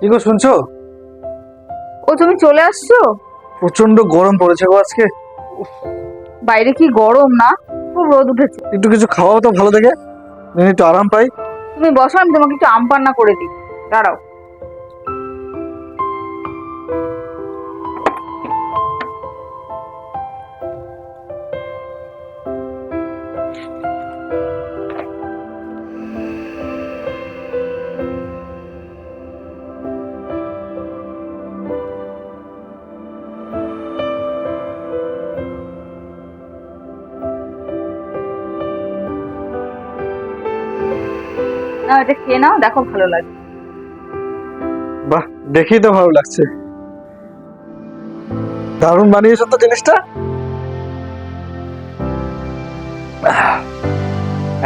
কি গো শুনছো? ও তুমি চলে আসছো? প্রচন্ড গরম পড়েছে গো আজকে। বাইরে কি গরম না, খুব রোদ উঠেছে। একটু কিছু খাওয়াও তো ভালো দেখে, একটু আরাম পাই। তুমি বসো, আমি তোমাকে একটু আম পান্না করে দিই। দাঁড়াও। না, এটা খেয়ে নাও, দেখো ভালো লাগে। বাহ, দেখেই তো ভালো লাগছে। দারুণ বানিয়েছো তো জিনিসটা।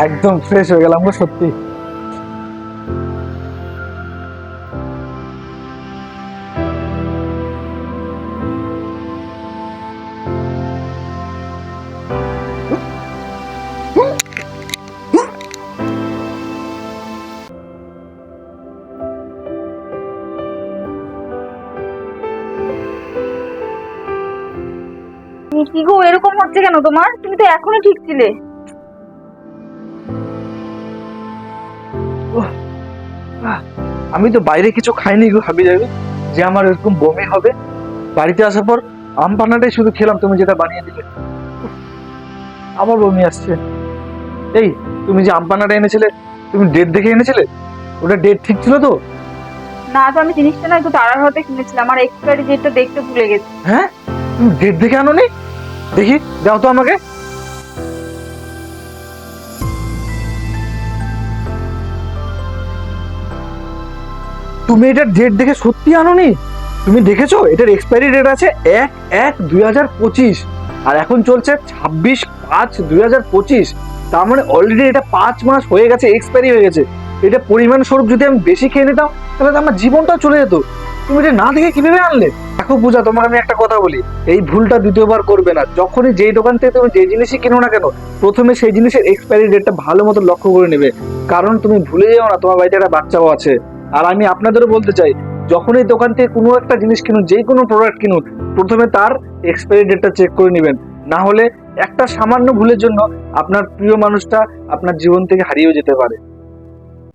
একদম ফ্রেশ হয়ে গেলাম গো সত্যি। কি গো, এরকম হচ্ছে কেন তোমার? তুমি তো এখনই ঠিক ছিলে। উহ, আহ, আমি তো বাইরে কিছু খাইনি গো, ভাবি যাবে যে আমার এরকম বমি হবে। বাড়িতে আসার পর আম পান্নাটাই শুধু খেলাম, তুমি যেটা বানিয়ে দিলে। উফ, আবার বমি আসছে। এই, তুমি যে আম পান্নাটা এনেছিলে, তুমি ডেট দেখে এনেছিলে? ওটা ডেট ঠিক ছিল তো? না তো, আমি জিনিসটা না একটু তাড়াহুড়োতে কিনেছিলাম, আর এক্সপায়ারি ডেটটা দেখতে ভুলে গেছি। হ্যাঁ, তুমি ডেট দেখে আনোনি? দেখি, দাও তো আমাকে। তুমি এটা ডেট দেখে সত্যি আনোনি? তুমি দেখেছো এটার এক্সপায়ারি ডেট আছে 1/1/2025, আর এখন চলছে 26/5/2025। তার মানে অলরেডি এটা 5 মাস হয়ে গেছে, এক্সপায়ারি হয়ে গেছে। এটা পরিমাণ স্বরূপ যদি আমি বেশি খেয়ে নিতাম, তাহলে তো আমার জীবনটাও চলে যেত। তুমি এটা না দেখে কিভাবে আনলে? দেখো পূজা, তোমাকে আমি একটা কথা বলি, এই ভুলটা দ্বিতীয়বার করবে না। যখনই যেই দোকান থেকে তুমি যে জিনিসই কিনো না কেন, প্রথমে সেই জিনিসের এক্সপায়ারি ডেটটা ভালো মতো লক্ষ্য করে নেবে। কারণ তুমি ভুলে যাও না, তোমার বাড়িতে একটা বাচ্চাও আছে। আর আমি আপনাদেরও বলতে চাই, যখনই দোকান থেকে কোনো একটা জিনিস কিনুন, যে কোনো প্রোডাক্ট কিনুন, প্রথমে তার এক্সপায়ারি ডেটটা চেক করে নেবেন। না হলে একটা সামান্য ভুলের জন্য আপনার প্রিয় মানুষটা আপনার জীবন থেকে হারিয়েও যেতে পারে।